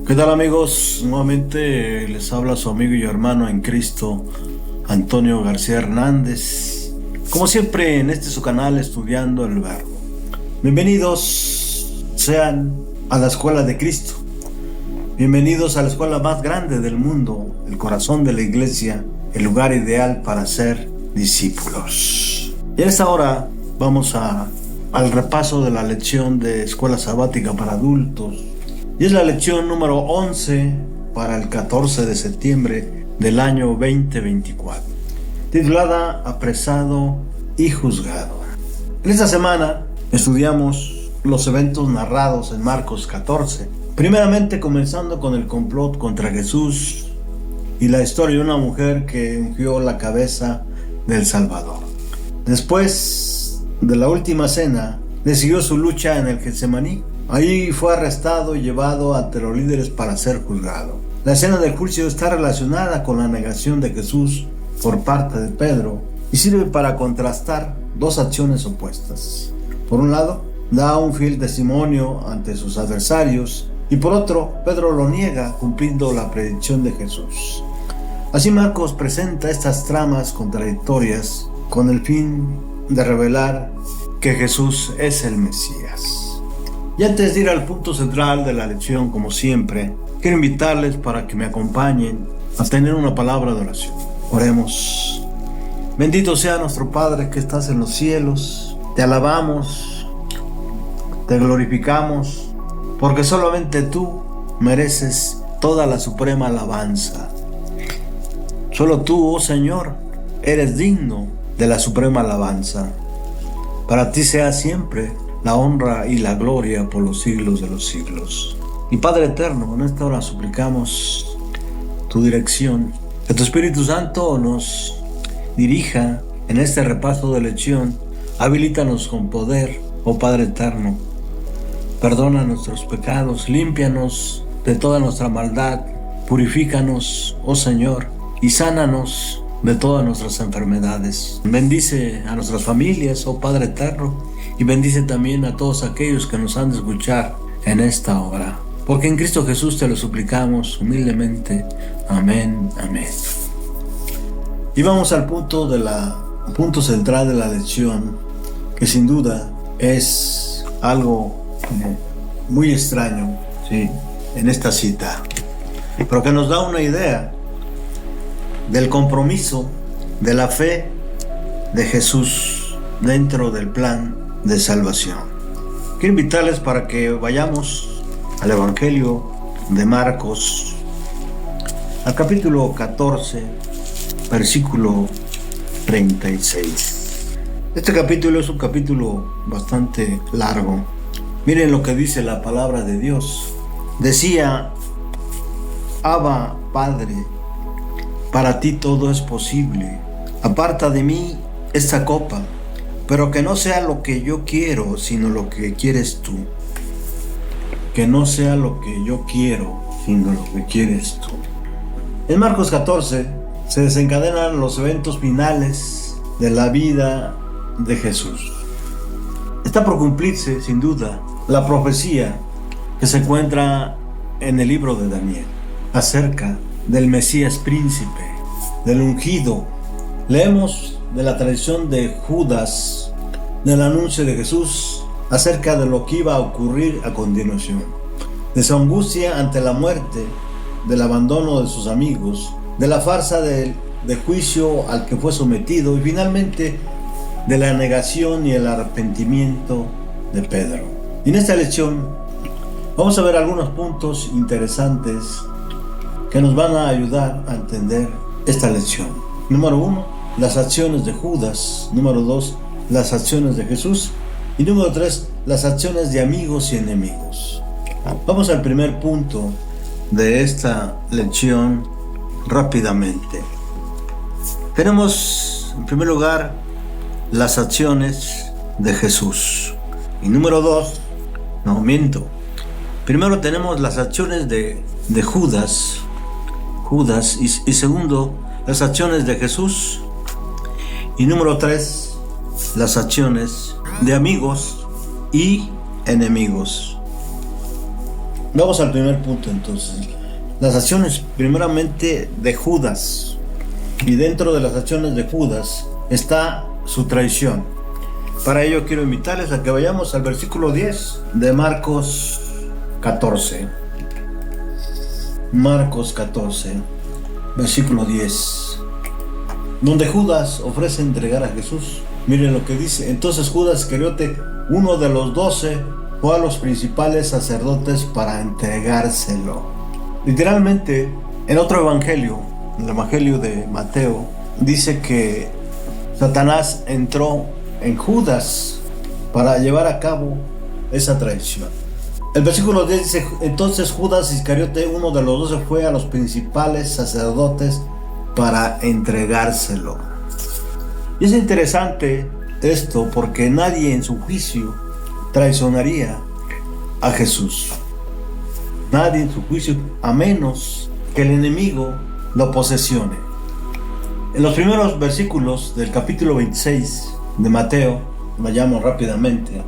¿Qué tal, amigos? Nuevamente les habla su amigo y hermano en Cristo, Antonio García Hernández. Como siempre en este su canal, Estudiando el Verbo. Bienvenidos sean a la Escuela de Cristo. Bienvenidos a la escuela más grande del mundo, el corazón de la iglesia, el lugar ideal para ser discípulos. Y en esta hora vamos al repaso de la lección de Escuela Sabática para Adultos. Y es la lección número 11 para el 14 de septiembre del año 2024, titulada Apresado y Juzgado. En esta semana estudiamos los eventos narrados en Marcos 14, primeramente comenzando con el complot contra Jesús y la historia de una mujer que ungió la cabeza del Salvador. Después de la última cena, le siguió su lucha en el Getsemaní. Ahí fue arrestado y llevado ante los líderes para ser juzgado. La escena del juicio está relacionada con la negación de Jesús por parte de Pedro y sirve para contrastar dos acciones opuestas. Por un lado, da un fiel testimonio ante sus adversarios y por otro, Pedro lo niega cumpliendo la predicción de Jesús. Así Marcos presenta estas tramas contradictorias con el fin de revelar que Jesús es el Mesías. Y antes de ir al punto central de la lección, como siempre, quiero invitarles para que me acompañen a tener una palabra de oración. Oremos. Bendito sea nuestro Padre que estás en los cielos. Te alabamos, te glorificamos, porque solamente tú mereces toda la suprema alabanza. Solo tú, oh Señor, eres digno de la suprema alabanza. Para ti sea siempre la honra y la gloria por los siglos de los siglos. Y Padre eterno, en esta hora suplicamos tu dirección, que tu Espíritu Santo nos dirija en este repaso de lección. Habilítanos con poder, oh Padre eterno. Perdona nuestros pecados, límpianos de toda nuestra maldad, purifícanos, oh Señor, y sánanos de todas nuestras enfermedades. Bendice a nuestras familias, oh Padre eterno, y bendice también a todos aquellos que nos han de escuchar en esta hora. Porque en Cristo Jesús te lo suplicamos humildemente. Amén, amén. Y vamos al punto central de la lección, que sin duda es algo muy extraño, ¿sí?, en esta cita, pero que nos da una idea del compromiso, de la fe de Jesús dentro del plan de salvación. Quiero invitarles para que vayamos al Evangelio de Marcos, al capítulo 14, versículo 36. Este capítulo es un capítulo bastante largo. Miren lo que dice la palabra de Dios. Decía: Abba, Padre, para ti todo es posible. Aparta de mí esta copa, pero que no sea lo que yo quiero, sino lo que quieres tú. Que no sea lo que yo quiero, sino lo que quieres tú. En Marcos 14 se desencadenan los eventos finales de la vida de Jesús. Está por cumplirse, sin duda, la profecía que se encuentra en el libro de Daniel acerca del Mesías príncipe, del ungido. Leemos de la tradición de Judas, del anuncio de Jesús acerca de lo que iba a ocurrir a continuación, de su angustia ante la muerte, del abandono de sus amigos, de la farsa de juicio al que fue sometido y finalmente de la negación y el arrepentimiento de Pedro. Y en esta lección vamos a ver algunos puntos interesantes que nos van a ayudar a entender esta lección. Número 1, las acciones de Judas. Número 2, las acciones de Jesús. Y número 3, las acciones de amigos y enemigos. Vamos al primer punto de esta lección rápidamente. Tenemos en primer lugar las acciones de Jesús. Y número 2, no miento. Primero tenemos las acciones de Judas y segundo, las acciones de Jesús. Y número 3, las acciones de amigos y enemigos. Vamos al primer punto entonces. Las acciones primeramente de Judas. Y dentro de las acciones de Judas está su traición. Para ello quiero invitarles a que vayamos al versículo 10 de Marcos 14. Marcos 14, versículo 10. Donde Judas ofrece entregar a Jesús. Miren lo que dice. Entonces Judas Iscariote, uno de los 12, fue a los principales sacerdotes para entregárselo. Literalmente, en otro evangelio, en el evangelio de Mateo, dice que Satanás entró en Judas para llevar a cabo esa traición. El versículo 10 dice: entonces Judas Iscariote, uno de los 12, fue a los principales sacerdotes para entregárselo. Y es interesante esto porque nadie en su juicio traicionaría a Jesús. Nadie en su juicio, a menos que el enemigo lo posesione. En los primeros versículos del capítulo 26 de Mateo, vayamos rápidamente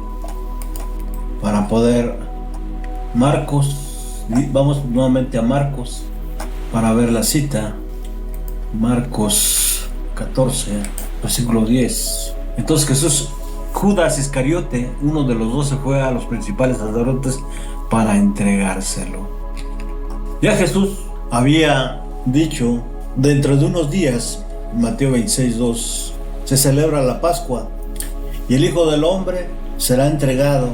para poder vamos nuevamente a Marcos para ver la cita. Marcos 14, versículo 10. Entonces Judas Iscariote, uno de los 12, fue a los principales sacerdotes para entregárselo. Ya Jesús había dicho: dentro de unos días, Mateo 26:2, se celebra la Pascua y el Hijo del Hombre será entregado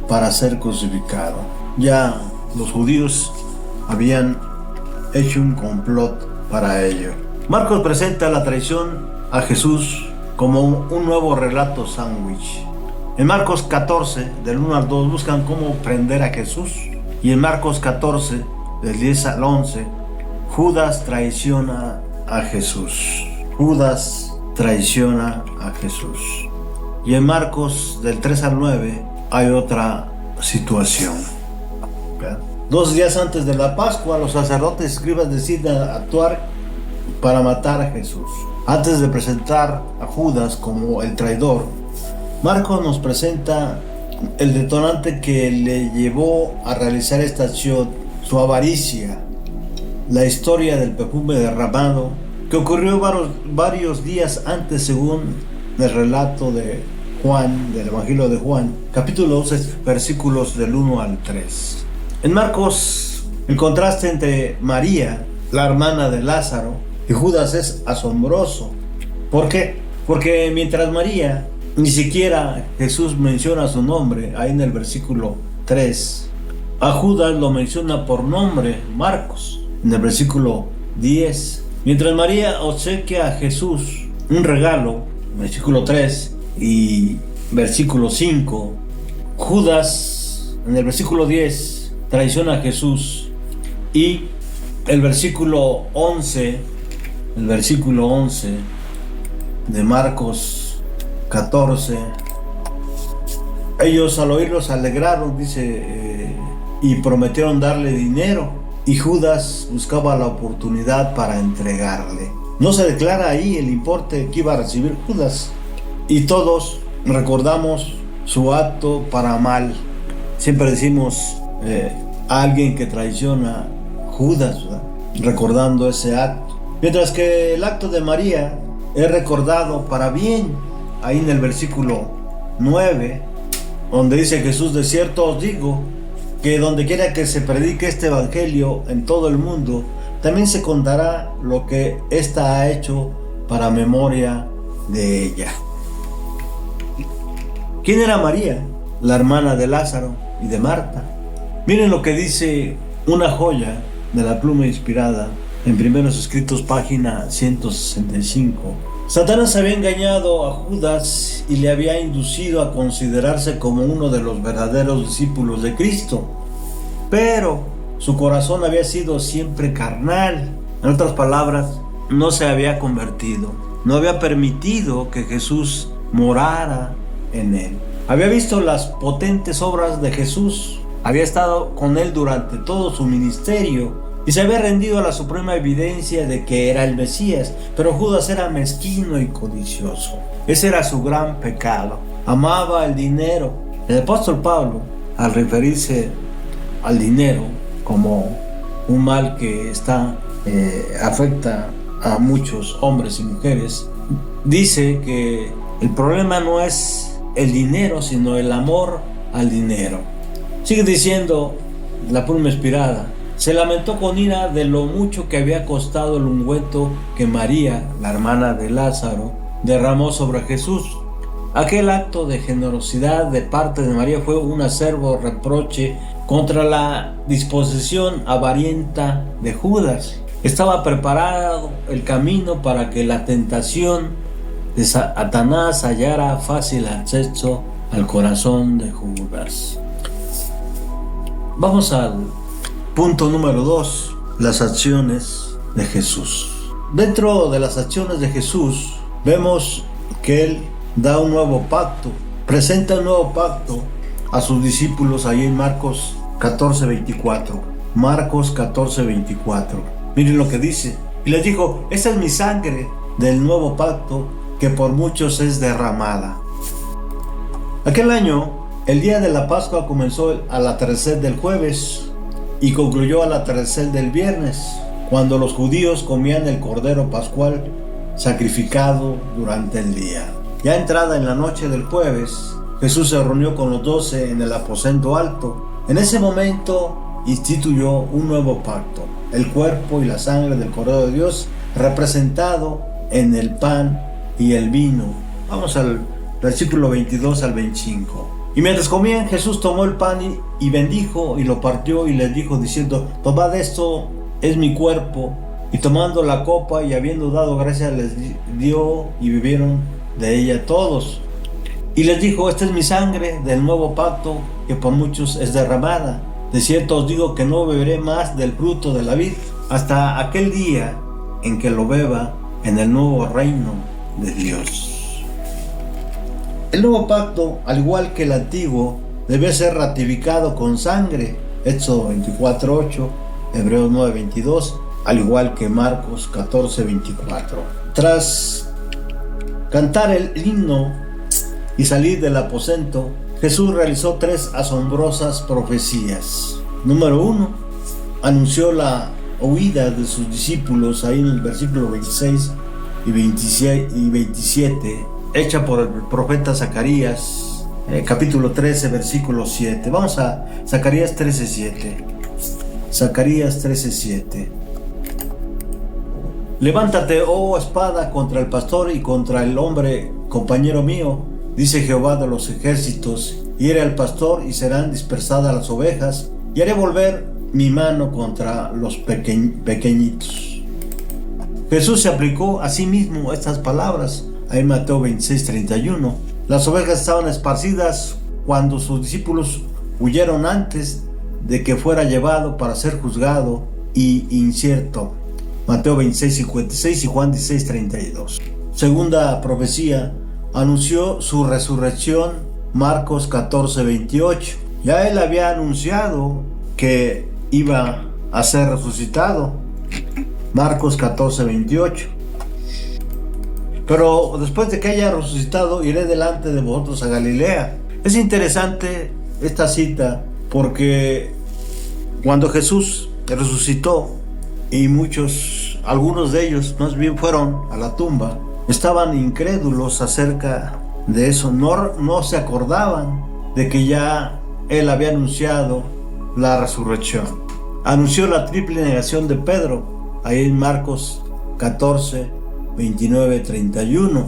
para ser crucificado. Ya los judíos habían hecho un complot para ello. Marcos presenta la traición a Jesús como un nuevo relato sándwich. En Marcos 14, del 1 al 2, buscan cómo prender a Jesús. Y en Marcos 14, del 10 al 11, Judas traiciona a Jesús. Judas traiciona a Jesús. Y en Marcos, del 3 al 9, hay otra situación. 2 días antes de la Pascua, los sacerdotes y escribas deciden actuar para matar a Jesús. Antes de presentar a Judas como el traidor, Marcos nos presenta el detonante que le llevó a realizar esta acción: su avaricia. La historia del perfume derramado, que ocurrió varios días antes, según el relato de Juan, del Evangelio de Juan, capítulo 12, versículos del 1 al 3. En Marcos, el contraste entre María, la hermana de Lázaro, y Judas es asombroso. ¿Por qué? Porque mientras María, ni siquiera Jesús menciona su nombre, ahí en el versículo 3, a Judas lo menciona por nombre Marcos, en el versículo 10. Mientras María obsequia a Jesús un regalo, versículo 3 y versículo 5, Judas, en el versículo 10, traiciona a Jesús. Y el versículo 11 de Marcos 14, ellos al oírlo se alegraron, dice, y prometieron darle dinero, y Judas buscaba la oportunidad para entregarle. No se declara ahí el importe que iba a recibir Judas, y todos recordamos su acto para mal. Siempre decimos a alguien que traiciona, Judas, ¿verdad?, recordando ese acto. Mientras que el acto de María es recordado para bien, ahí en el versículo 9, donde dice Jesús: de cierto os digo que donde quiera que se predique este evangelio en todo el mundo, también se contará lo que ésta ha hecho para memoria de ella. ¿Quién era María? La hermana de Lázaro y de Marta. Miren lo que dice una joya de la pluma inspirada en Primeros Escritos, página 165. Satanás había engañado a Judas y le había inducido a considerarse como uno de los verdaderos discípulos de Cristo, pero su corazón había sido siempre carnal. En otras palabras, no se había convertido, no había permitido que Jesús morara en él. Había visto las potentes obras de Jesús, había estado con él durante todo su ministerio y se había rendido a la suprema evidencia de que era el Mesías, pero Judas era mezquino y codicioso. Ese era su gran pecado. Amaba el dinero. El apóstol Pablo, al referirse al dinero como un mal que afecta a muchos hombres y mujeres, dice que el problema no es el dinero, sino el amor al dinero. Sigue diciendo la pluma inspirada: se lamentó con ira de lo mucho que había costado el ungüento que María, la hermana de Lázaro, derramó sobre Jesús. Aquel acto de generosidad de parte de María fue un acerbo reproche contra la disposición avarienta de Judas. Estaba preparado el camino para que la tentación de Satanás hallara fácil acceso al corazón de Judas. Vamos al punto número 2, las acciones de Jesús. Dentro de las acciones de Jesús vemos que Él da un nuevo pacto, presenta un nuevo pacto a sus discípulos ahí en Marcos 14:24. Marcos 14:24. Miren lo que dice: y les dijo: esta es mi sangre del nuevo pacto, que por muchos es derramada. Aquel año, el día de la Pascua comenzó al atardecer del jueves y concluyó al atardecer del viernes, cuando los judíos comían el cordero pascual sacrificado durante el día. Ya entrada en la noche del jueves, Jesús se reunió con los 12 en el aposento alto. En ese momento instituyó un nuevo pacto, el cuerpo y la sangre del Cordero de Dios, representado en el pan y el vino. Vamos al versículo 22 al 25. Y mientras comían, Jesús tomó el pan y bendijo y lo partió y les dijo diciendo: tomad, esto es mi cuerpo. Y tomando la copa y habiendo dado gracias, les dio y bebieron de ella todos. Y les dijo: esta es mi sangre del nuevo pacto, que por muchos es derramada. De cierto os digo que no beberé más del fruto de la vid hasta aquel día en que lo beba en el nuevo reino de Dios. El nuevo pacto, al igual que el antiguo, debe ser ratificado con sangre. Éxodo 24:8, Hebreos 9:22, al igual que Marcos 14:24. Tras cantar el himno y salir del aposento, Jesús realizó 3 asombrosas profecías. Número 1, anunció la huida de sus discípulos, ahí en el versículo 26 y 27, hecha por el profeta Zacarías, capítulo 13, versículo 7. Vamos a Zacarías 13:7. Zacarías 13:7. Levántate, oh espada, contra el pastor y contra el hombre compañero mío, dice Jehová de los ejércitos. Hiere al pastor y serán dispersadas las ovejas, y haré volver mi mano contra los pequeñitos. Jesús se aplicó a sí mismo estas palabras ahí en Mateo 26:31. Las ovejas estaban esparcidas cuando sus discípulos huyeron antes de que fuera llevado para ser juzgado y incierto. Mateo 26:56 y Juan 16:32. Segunda profecía, anunció su resurrección. Marcos 14:28. Ya él había anunciado que iba a ser resucitado. Marcos 14:28. Pero después de que haya resucitado, iré delante de vosotros a Galilea. Es interesante esta cita porque cuando Jesús resucitó, y algunos de ellos más bien fueron a la tumba, estaban incrédulos acerca de eso, no se acordaban de que ya él había anunciado la resurrección. Anunció la triple negación de Pedro, ahí en Marcos 14, 29, 31.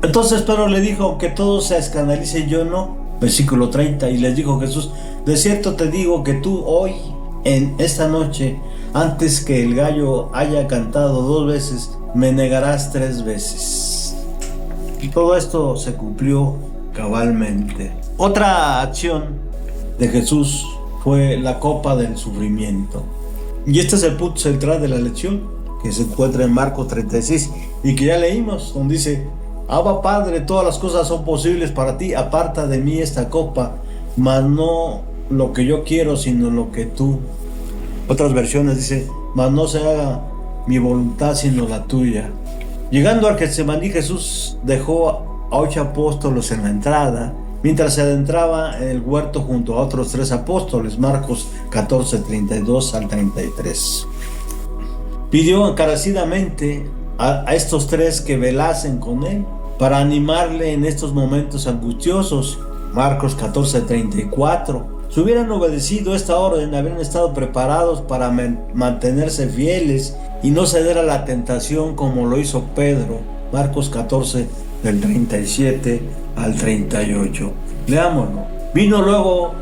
Entonces Pedro le dijo: que todos se escandalicen, yo no. Versículo 30, y les dijo Jesús: de cierto te digo que tú hoy, en esta noche, antes que el gallo haya cantado 2 veces, me negarás 3 veces. Y todo esto se cumplió cabalmente. Otra acción de Jesús fue la copa del sufrimiento. Y este es el punto central de la lección, que se encuentra en Marcos 36 y que ya leímos, donde dice: Abba Padre, todas las cosas son posibles para ti, aparta de mí esta copa, mas no lo que yo quiero, sino lo que tú. Otras versiones dice: mas no se haga mi voluntad sino la tuya. Llegando al Getsemaní, Jesús dejó a 8 apóstoles en la entrada mientras se adentraba en el huerto junto a otros 3 apóstoles, Marcos 14, 32 al 33. Pidió encarecidamente a estos 3 que velasen con él para animarle en estos momentos angustiosos, Marcos 14, 34. Si hubieran obedecido esta orden, habrían estado preparados para mantenerse fieles y no ceder a la tentación como lo hizo Pedro, Marcos 14, del 37 al 38. Leámoslo. Vino luego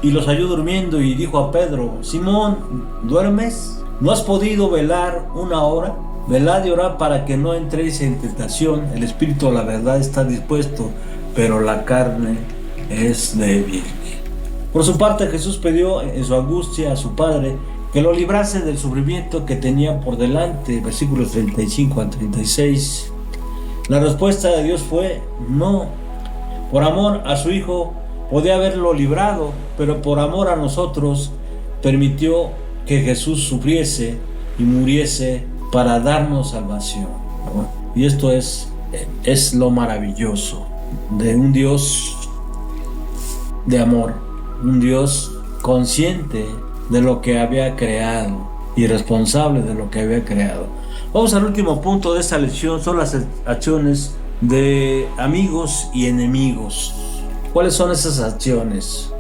y los halló durmiendo y dijo a Pedro: Simón, ¿duermes? ¿No has podido velar 1 hora? Velad y orad para que no entréis en tentación. El espíritu a la verdad está dispuesto, pero la carne es débil. Por su parte, Jesús pidió en su angustia a su Padre que lo librase del sufrimiento que tenía por delante, versículos 35 al 36. La respuesta de Dios fue no. Por amor a su Hijo podía haberlo librado, pero por amor a nosotros permitió que Jesús sufriese y muriese para darnos salvación. Y esto es lo maravilloso de un Dios de amor, un Dios consciente de lo que había creado y responsable de lo que había creado. Vamos al último punto de esta lección, son las acciones de amigos y enemigos. ¿Cuáles son esas acciones?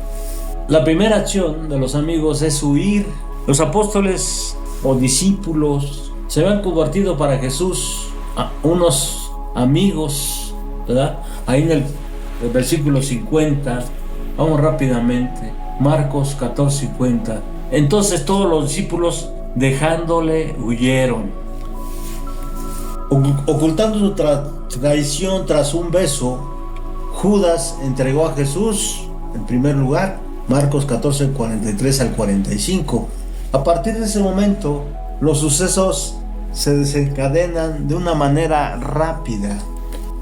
La primera acción de los amigos es huir. Los apóstoles o discípulos se habían convertido para Jesús a unos amigos, ¿verdad? Ahí en el versículo 50, vamos rápidamente, Marcos 14:50. Entonces todos los discípulos, dejándole, huyeron. Ocultando su traición tras un beso, Judas entregó a Jesús en primer lugar, Marcos 14:43 al 45. A partir de ese momento, los sucesos se desencadenan de una manera rápida.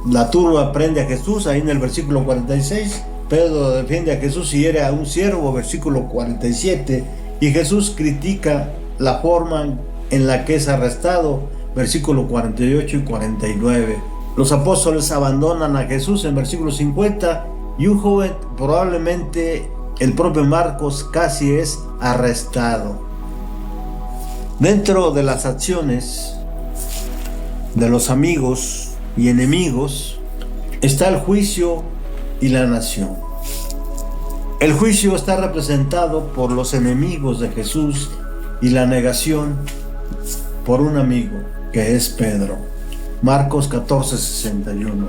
La turba prende a Jesús, ahí en el versículo 46. Pedro defiende a Jesús y hiere a un siervo, versículo 47. Y Jesús critica la forma en la que es arrestado, versículo 48 y 49. Los apóstoles abandonan a Jesús en versículo 50 y un joven, probablemente el propio Marcos, casi es arrestado. Dentro de las acciones de los amigos y enemigos está el juicio y la nación. El juicio está representado por los enemigos de Jesús y la negación por un amigo, que es Pedro. Marcos 14:61.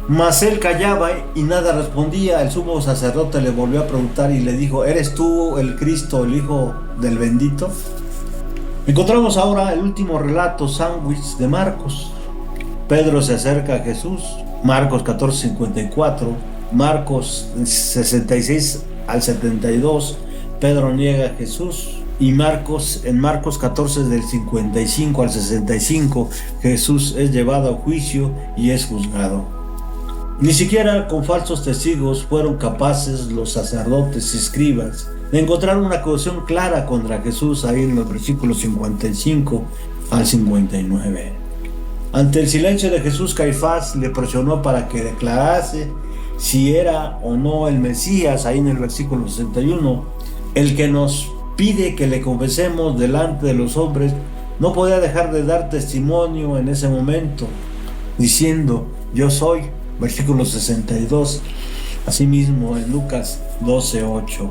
Mas él callaba y nada respondía. El sumo sacerdote le volvió a preguntar y le dijo: ¿Eres tú el Cristo, el Hijo del Bendito? Encontramos ahora el último relato sándwich de Marcos. Pedro se acerca a Jesús, Marcos 14:54, Marcos 66 al 72, Pedro niega a Jesús. Y en Marcos 14 del 55 al 65, Jesús es llevado a juicio y es juzgado. Ni siquiera con falsos testigos fueron capaces los sacerdotes y escribas de encontrar una acusación clara contra Jesús ahí en los versículos 55 al 59. Ante el silencio de Jesús, Caifás le presionó para que declarase si era o no el Mesías, ahí en el versículo 61. El que nos pide que le confesemos delante de los hombres no podía dejar de dar testimonio en ese momento, diciendo: yo soy, versículo 62. Asimismo en Lucas 12:8.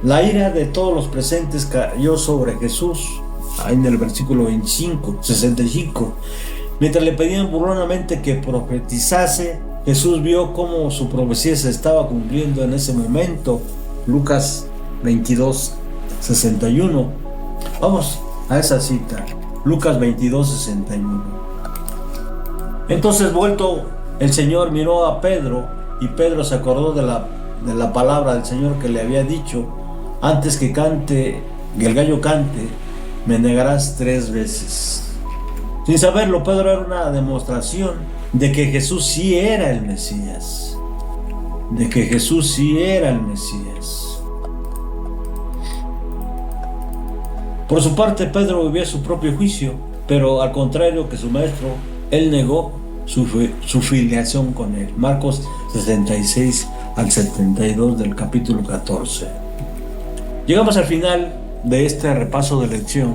La ira de todos los presentes cayó sobre Jesús, ahí en el versículo 65. Mientras le pedían burlonamente que profetizase, Jesús vio cómo su profecía se estaba cumpliendo en ese momento. Lucas 22:61. Vamos a esa cita, Lucas 22:61. Entonces, vuelto el Señor, miró a Pedro, y Pedro se acordó de la palabra del Señor que le había dicho: antes que el gallo cante, me negarás 3 veces. Sin saberlo, Pedro era una demostración de que Jesús sí era el Mesías. Por su parte, Pedro vivía su propio juicio, pero al contrario que su maestro, él negó su filiación con Él. Marcos 66 al 72 del capítulo 14. Llegamos al final de este repaso de lección.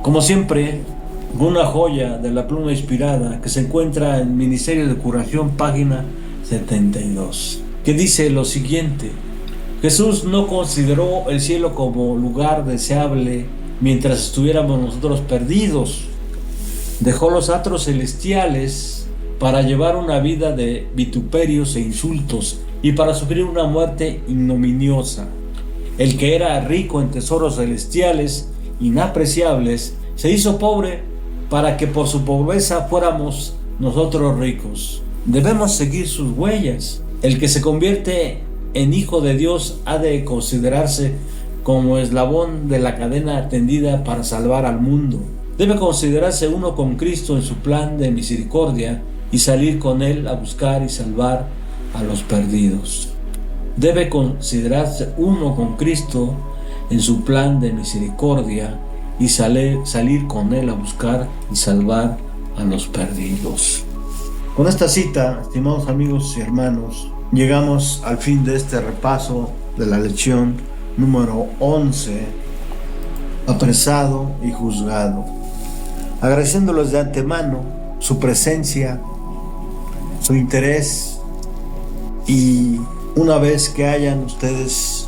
Como siempre, una joya de la pluma inspirada que se encuentra en Ministerio de Curación, página 72, que dice lo siguiente: Jesús no consideró el cielo como lugar deseable mientras estuviéramos nosotros perdidos. Dejó los atros celestiales para llevar una vida de vituperios e insultos y para sufrir una muerte ignominiosa. El que era rico en tesoros celestiales inapreciables se hizo pobre para que por su pobreza fuéramos nosotros ricos. Debemos seguir sus huellas. El que se convierte en hijo de Dios ha de considerarse como eslabón de la cadena tendida para salvar al mundo. Debe considerarse uno con Cristo en su plan de misericordia y salir con Él a buscar y salvar a los perdidos. Debe considerarse uno con Cristo en su plan de misericordia y salir con Él a buscar y salvar a los perdidos. Con esta cita, estimados amigos y hermanos, llegamos al fin de este repaso de la lección número 11, apresado y juzgado. Agradeciéndoles de antemano su presencia, su interés, y una vez que hayan ustedes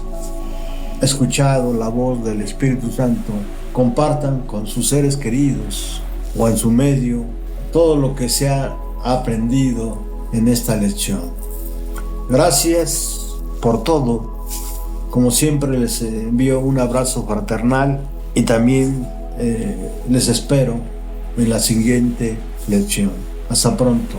escuchado la voz del Espíritu Santo, compartan con sus seres queridos o en su medio todo lo que se ha aprendido en esta lección. Gracias por todo. Como siempre, les envío un abrazo fraternal y también les espero en la siguiente lección. Hasta pronto.